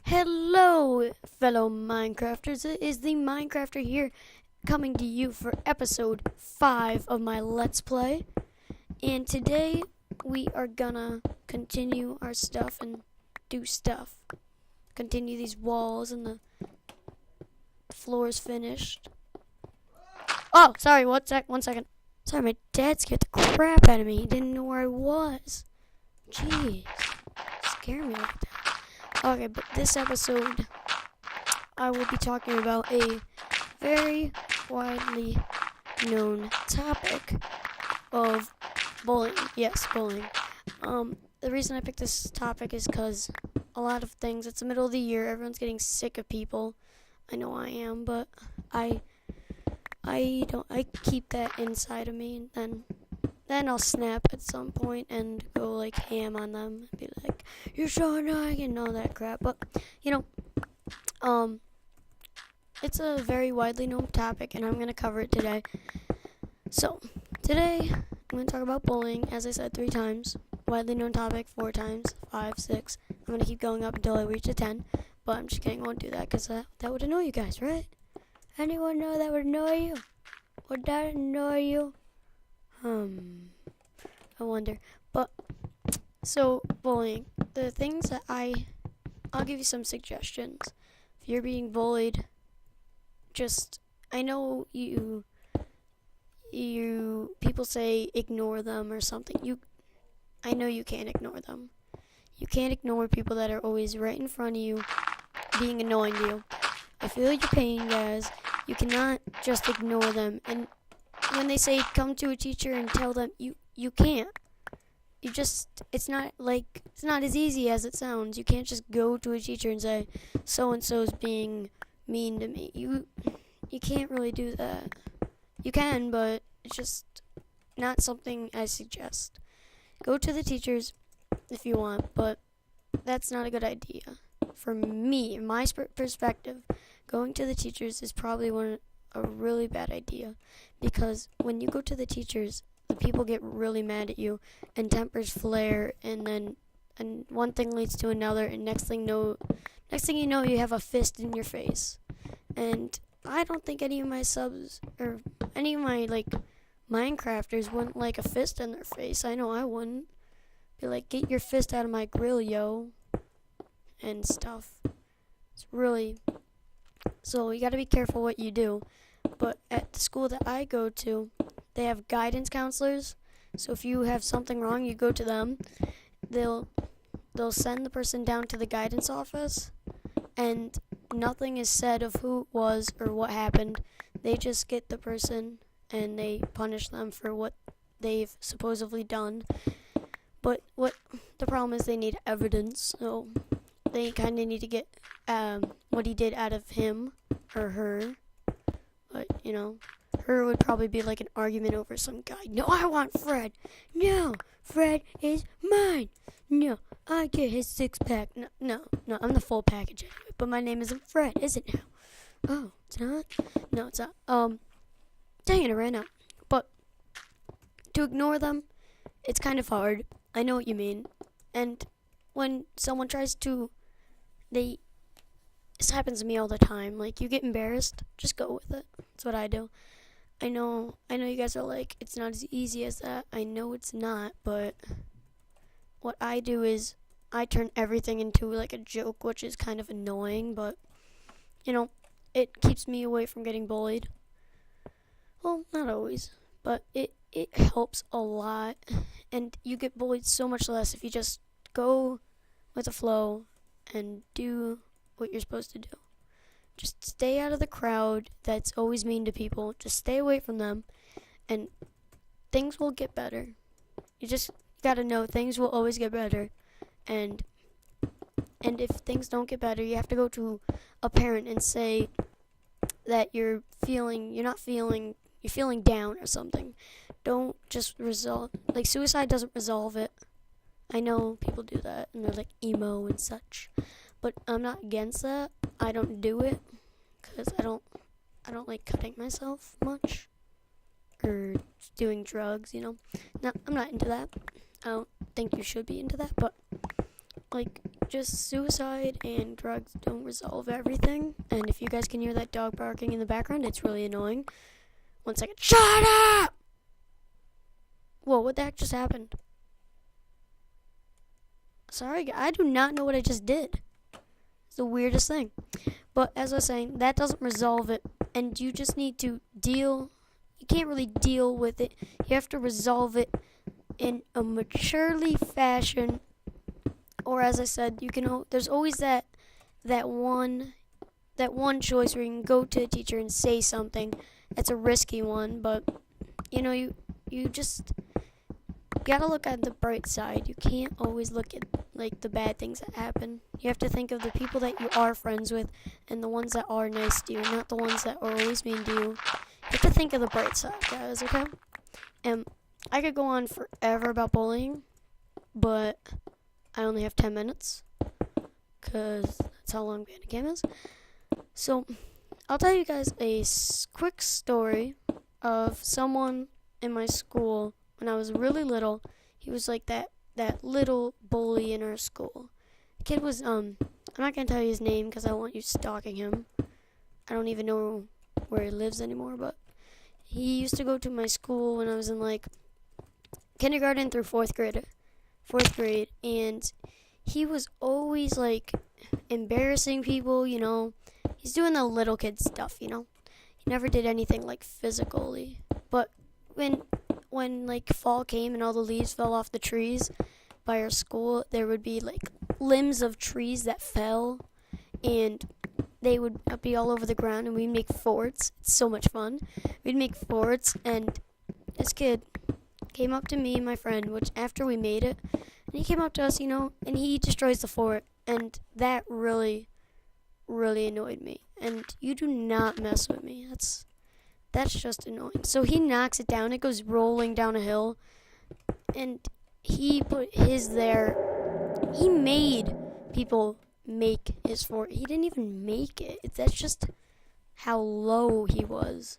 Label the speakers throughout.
Speaker 1: Hello, fellow Minecrafters. It is the Minecrafter here, coming to you for episode 5 of my Let's Play. And today, we are gonna continue our stuff and do stuff. Continue these walls and the floor's finished. Oh, sorry, one second. Sorry, my dad scared the crap out of me. He didn't know where I was. Jeez, scare me like that. Okay, but this episode, I will be talking about a very widely known topic of bullying. Yes, bullying. The reason I picked this topic is because a lot of things, it's the middle of the year, everyone's getting sick of people. I know I am, but I keep that inside of me, and then I'll snap at some point and go like ham on them and be like, "You're so annoying," and all that crap. But it's a very widely known topic, and I'm gonna cover it today. So today I'm gonna talk about bullying, as I said 3 times. Widely known topic 4 times, 5, 6. I'm gonna keep going up until I reach a 10. But I'm just kidding. I won't do that because that would annoy you guys, right? Anyone know that would annoy you? Would that annoy you? I wonder. But, so, bullying. The things that I'll give you some suggestions. If you're being bullied, I know people say ignore them or something. I know you can't ignore them. You can't ignore people that are always right in front of you, being annoying to you. I feel your pain, guys. You cannot just ignore them. And when they say come to a teacher and tell them, you can't. It's not as easy as it sounds. You can't just go to a teacher and say, so-and-so's being mean to me. You can't really do that. You can, but it's just not something I suggest. Go to the teachers if you want, but that's not a good idea. For me, in my perspective, going to the teachers is probably a really bad idea, because when you go to the teachers, the people get really mad at you, and tempers flare, and one thing leads to another, and next thing you know, you have a fist in your face. And I don't think any of my subs or any of my Minecrafters wouldn't like a fist in their face. I know I wouldn't. Be like, get your fist out of my grill, yo, and stuff. It's really, so you gotta be careful what you do. But at the school that I go to, they have guidance counselors. So if you have something wrong, you go to them. They'll send the person down to the guidance office, and nothing is said of who it was or what happened. They just get the person and they punish them for what they've supposedly done. But what the problem is, they need evidence, so they kind of need to get what he did out of him or her. But, her would probably be like an argument over some guy. No, I want Fred. No, Fred is mine. No, I get his 6-pack. No, I'm the full package anyway. But my name isn't Fred, is it now? Oh, it's not? No, it's not. Dang it, I ran out. But to ignore them, it's kind of hard. I know what you mean. And when someone tries to, this happens to me all the time. Like, you get embarrassed, just go with it. That's what I do. I know you guys are like, it's not as easy as that. I know it's not, but what I do is I turn everything into like a joke, which is kind of annoying, but it keeps me away from getting bullied. Well, not always, but it helps a lot, and you get bullied so much less if you just go with the flow and do what you're supposed to do. Just stay out of the crowd that's always mean to people. Just stay away from them, and things will get better. You just gotta know things will always get better, and if things don't get better, you have to go to a parent and say that you're feeling down or something. Don't just suicide doesn't resolve it. I know people do that, and they're like emo and such, but I'm not against that. I don't do it because I don't like cutting myself much or doing drugs. No, I'm not into that. I don't think you should be into that, but like, just suicide and drugs don't resolve everything. And if you guys can hear that dog barking in the background, it's really annoying. 1 second. Shut up! Whoa, what the heck just happened? Sorry, I do not know what I just did. It's the weirdest thing. But as I was saying, that doesn't resolve it. And you just need to deal. You can't really deal with it. You have to resolve it in a maturely fashion. Or as I said, you can. There's always that one choice where you can go to a teacher and say something. It's a risky one, but you just gotta look at the bright side. You can't always look at like the bad things that happen. You have to think of the people that you are friends with and the ones that are nice to you, not the ones that are always mean to you. You have to think of the bright side, guys, okay? And I could go on forever about bullying, but I only have 10 minutes because that's how long the game is. So I'll tell you guys a quick story of someone in my school when I was really little. He was like that little bully in our school. The kid was, I'm not going to tell you his name because I don't want you stalking him. I don't even know where he lives anymore, but he used to go to my school when I was in like kindergarten through fourth grade, and he was always like embarrassing people, He's doing the little kid stuff, He never did anything like physically. But when like fall came and all the leaves fell off the trees by our school, there would be like limbs of trees that fell, and they would be all over the ground, and we'd make forts. It's so much fun. We'd make forts, and this kid came up to me and my friend, which after we made it, and he came up to us, and he destroys the fort, and that really, really annoyed me. And you do not mess with me. That's just annoying. So he knocks it down. It goes rolling down a hill, and he put his there. He made people make his fort. He didn't even make it. That's just how low he was.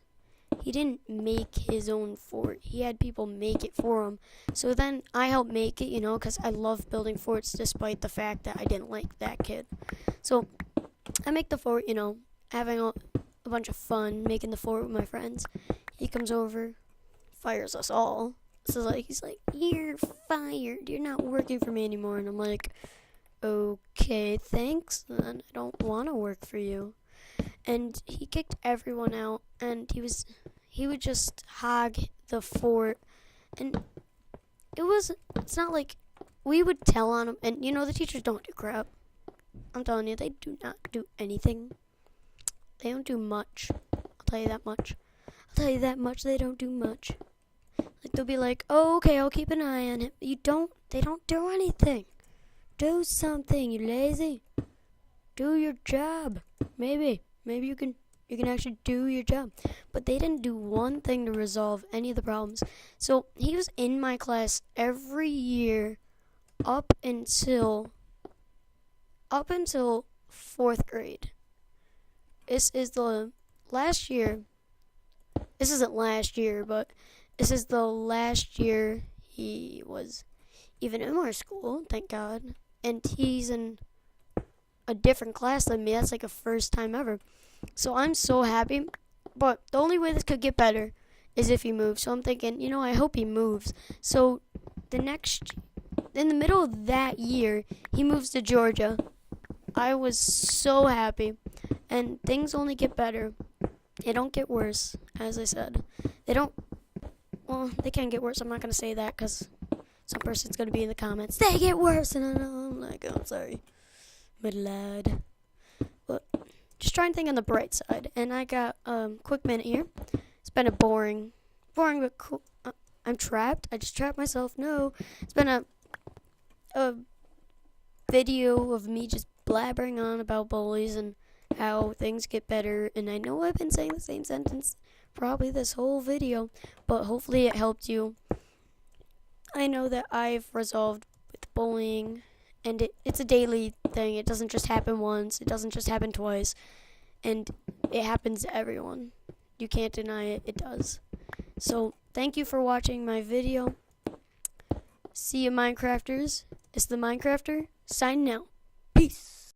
Speaker 1: He didn't make his own fort. He had people make it for him. So then I helped make it, because I love building forts despite the fact that I didn't like that kid. So I make the fort, having a bunch of fun making the fort with my friends. He comes over, fires us all. So he's like, "You're fired. You're not working for me anymore." And I'm like, "Okay, thanks. Then I don't want to work for you." And he kicked everyone out, and he would just hog the fort. And it's not like we would tell on him, and the teachers don't do crap. I'm telling you, they do not do anything. They don't do much. I'll tell you that much. They don't do much. Like, they'll be like, "Oh, okay, I'll keep an eye on him." They don't do anything. Do something, you lazy. Do your job. Maybe you can actually do your job. But they didn't do one thing to resolve any of the problems. So he was in my class every year up until fourth grade. This is the last year. This isn't last year, but this is the last year he was even in our school, thank God. And he's in a different class than me. That's like a first time ever. So I'm so happy. But the only way this could get better is if he moves. So I'm thinking, I hope he moves. So in the middle of that year, he moves to Georgia. I was so happy. And things only get better. They don't get worse, as I said. They can get worse. I'm not going to say that because some person's going to be in the comments. They get worse. And I'm like, I'm sorry, my lad. But just try and think on the bright side. And I got a quick minute here. It's been a boring but cool. I'm trapped. I just trapped myself. No. It's been a video of me just blabbering on about bullies and how things get better. And I know I've been saying the same sentence probably this whole video, but hopefully it helped you. I know that I've resolved with bullying, and it's a daily thing. It doesn't just happen once. It doesn't just happen twice. And it happens to everyone. You can't deny it. It does. So thank you for watching my video. See you, Minecrafters. It's the Minecrafter signing out. Peace.